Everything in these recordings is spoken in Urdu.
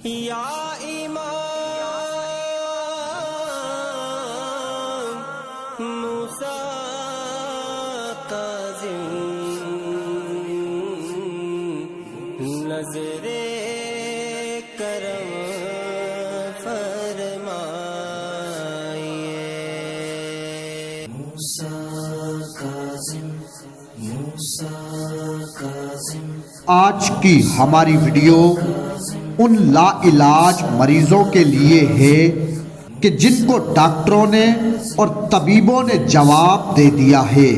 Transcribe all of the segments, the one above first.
یا امام موسیٰ کاظم نظر کرم فرمائیے۔ آج کی ہماری ویڈیو ان لا علاج مریضوں کے لیے ہے کہ جن کو ڈاکٹروں نے اور طبیبوں نے جواب دے دیا ہے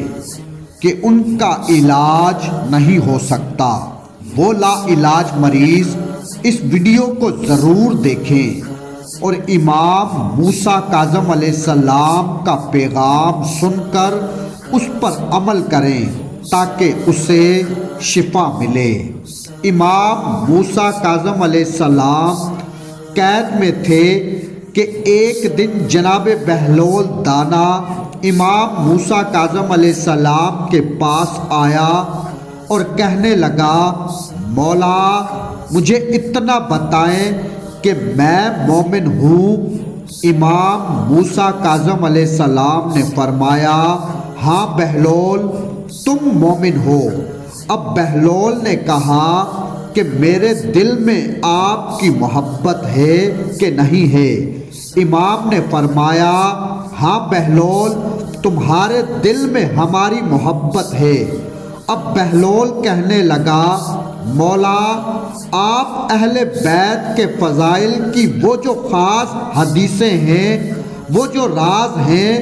کہ ان کا علاج نہیں ہو سکتا۔ وہ لا علاج مریض اس ویڈیو کو ضرور دیکھیں اور امام موسیٰ کاظم علیہ السلام کا پیغام سن کر اس پر عمل کریں تاکہ اسے شفا ملے۔ امام موسیٰ کاظم علیہ السلام قید میں تھے کہ ایک دن جناب بہلول دانا امام موسیٰ کاظم علیہ السلام کے پاس آیا اور کہنے لگا، مولا مجھے اتنا بتائیں کہ میں مومن ہوں۔ امام موسیٰ کاظم علیہ السلام نے فرمایا، ہاں بہلول تم مومن ہو۔ اب بہلول نے کہا کہ میرے دل میں آپ کی محبت ہے کہ نہیں ہے؟ امام نے فرمایا، ہاں بہلول تمہارے دل میں ہماری محبت ہے۔ اب بہلول کہنے لگا، مولا آپ اہل بیت کے فضائل کی وہ جو خاص حدیثیں ہیں، وہ جو راز ہیں،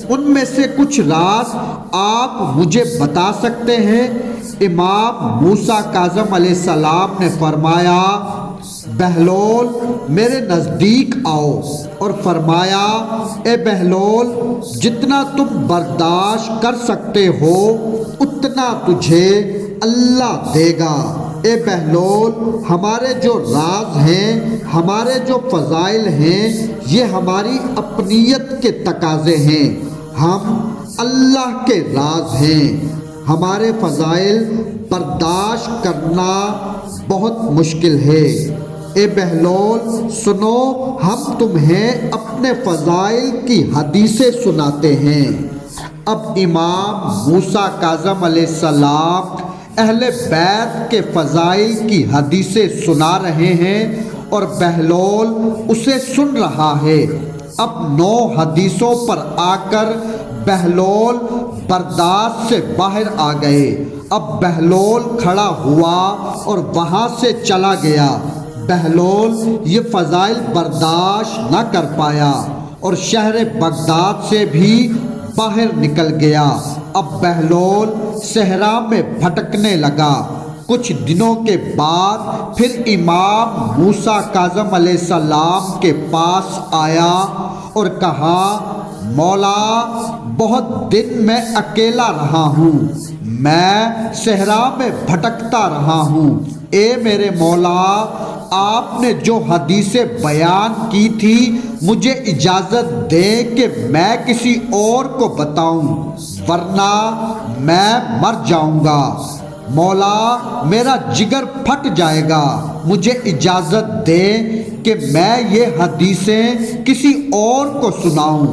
ان میں سے کچھ راز آپ مجھے بتا سکتے ہیں؟ امام موسیٰ کاظم علیہ السلام نے فرمایا، بہلول میرے نزدیک آؤ، اور فرمایا، اے بہلول جتنا تم برداشت کر سکتے ہو اتنا تجھے اللہ دے گا۔ اے بہلول ہمارے جو راز ہیں، ہمارے جو فضائل ہیں، یہ ہماری اپنیت کے تقاضے ہیں، ہم اللہ کے راز ہیں۔ ہمارے فضائل برداشت کرنا بہت مشکل ہے۔ اے بہلول سنو، ہم تمہیں اپنے فضائل کی حدیثیں سناتے ہیں۔ اب امام موسیٰ کاظم علیہ السلام اہل بیت کے فضائل کی حدیثیں سنا رہے ہیں اور بہلول اسے سن رہا ہے۔ اب 9 حدیثوں پر آ کر بہلول برداشت سے باہر آ گئے۔ اب بہلول کھڑا ہوا اور وہاں سے چلا گیا۔ بہلول یہ فضائل برداشت نہ کر پایا اور شہر بغداد سے بھی باہر نکل گیا۔ اب بہلول صحرا میں بھٹکنے لگا۔ کچھ دنوں کے بعد پھر امام موسیٰ کاظم علیہ السلام کے پاس آیا اور کہا، مولا بہت دن میں اکیلا رہا ہوں، میں صحرا میں بھٹکتا رہا ہوں۔ اے میرے مولا آپ نے جو حدیثیں بیان کی تھی مجھے اجازت دیں کہ میں کسی اور کو بتاؤں، ورنہ میں مر جاؤں گا۔ مولا میرا جگر پھٹ جائے گا، مجھے اجازت دیں کہ میں یہ حدیثیں کسی اور کو سناؤں۔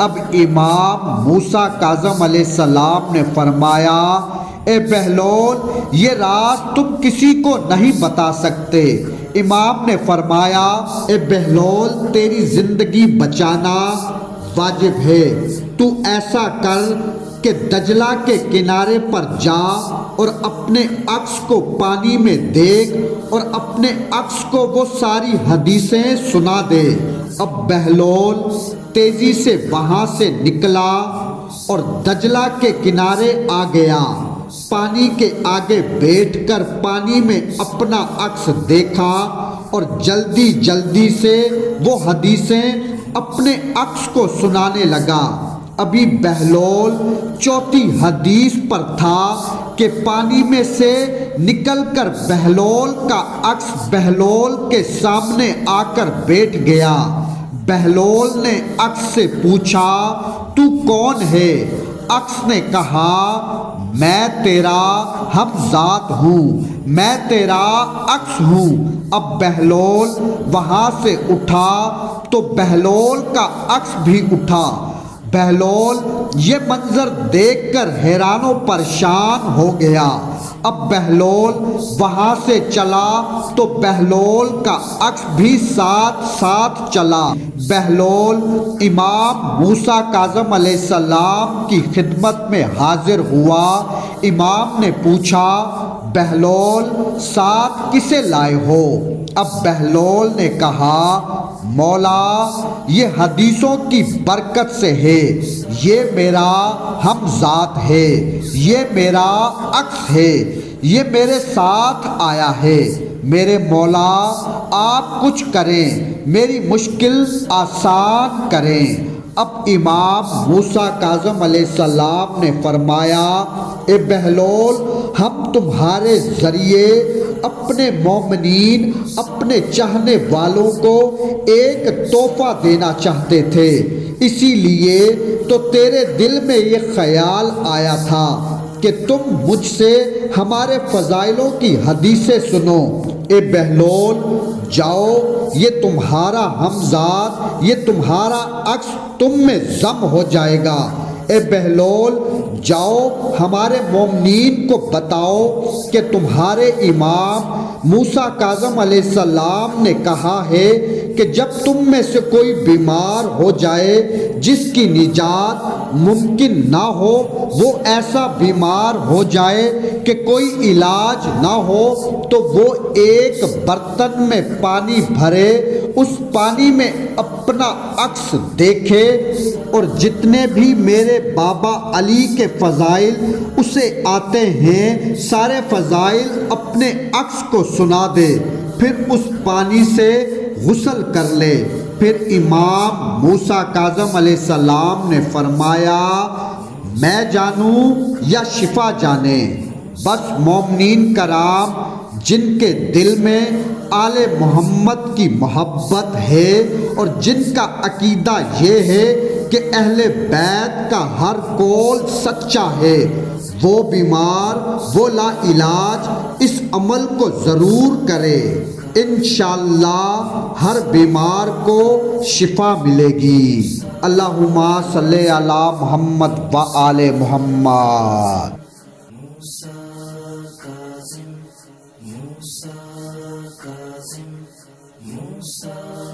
اب امام موسیٰ کاظم علیہ السلام نے فرمایا، اے بہلول یہ راز تم کسی کو نہیں بتا سکتے۔ امام نے فرمایا، اے بہلول تیری زندگی بچانا واجب ہے، تو ایسا کر کہ دجلہ کے کنارے پر جا اور اپنے عکس کو پانی میں دیکھ اور اپنے عکس کو وہ ساری حدیثیں سنا دے۔ اب بہلول تیزی سے وہاں سے نکلا اور دجلہ کے کنارے آ گیا۔ پانی کے آگے بیٹھ کر پانی میں اپنا عکس دیکھا اور جلدی جلدی سے وہ حدیثیں اپنے عکس کو سنانے لگا۔ ابھی بہلول 4تھی حدیث پر تھا کہ پانی میں سے نکل کر بہلول کا عکس بہلول کے سامنے آ کر بیٹھ گیا۔ بہلول نے عکس سے پوچھا، تو کون ہے؟ عکس نے کہا، میں تیرا ہم ذات ہوں، میں تیرا عکس ہوں۔ اب بہلول وہاں سے اٹھا تو بہلول کا عکس بھی اٹھا۔ بہلول یہ منظر دیکھ کر حیران و پریشان ہو گیا۔ اب بہلول وہاں سے چلا تو بہلول کا عکس بھی ساتھ ساتھ چلا۔ بہلول امام موسیٰ کاظم علیہ السلام کی خدمت میں حاضر ہوا۔ امام نے پوچھا، بہلول ساتھ کسے لائے ہو؟ اب بہلول نے کہا، مولا یہ حدیثوں کی برکت سے ہے، یہ میرا ہم ذات ہے، یہ میرا عکس ہے، یہ میرے ساتھ آیا ہے۔ میرے مولا آپ کچھ کریں، میری مشکل آسان کریں۔ اب امام موسیٰ کاظم علیہ السلام نے فرمایا، اے بہلول ہم تمہارے ذریعے اپنے مومنین، اپنے چاہنے والوں کو ایک تحفہ دینا چاہتے تھے، اسی لیے تو تیرے دل میں یہ خیال آیا تھا کہ تم مجھ سے ہمارے فضائلوں کی حدیثیں سنو۔ اے بہلول جاؤ، یہ تمہارا ہمذات، یہ تمہارا عکس تم میں ضم ہو جائے گا۔ اے بہلول جاؤ ہمارے مومنین کو بتاؤ کہ تمہارے امام موسیٰ کاظم علیہ السلام نے کہا ہے کہ جب تم میں سے کوئی بیمار ہو جائے جس کی نجات ممکن نہ ہو، وہ ایسا بیمار ہو جائے کہ کوئی علاج نہ ہو، تو وہ ایک برتن میں پانی بھرے، اس پانی میں اپنا عکس دیکھے، اور جتنے بھی میرے بابا علی کے فضائل اسے آتے ہیں سارے فضائل اپنے عکس کو سنا دے، پھر اس پانی سے غسل کر لے۔ پھر امام موسیٰ کاظم علیہ السلام نے فرمایا، میں جانوں یا شفا جانے، بس مومنین کرام جن کے دل میں آل محمد کی محبت ہے اور جن کا عقیدہ یہ ہے کہ اہل بیت کا ہر قول سچا ہے، وہ بیمار، وہ لا علاج اس عمل کو ضرور کرے، انشاءاللہ ہر بیمار کو شفا ملے گی۔ اللہم صلی علی محمد و آل محمد۔ موسیٰ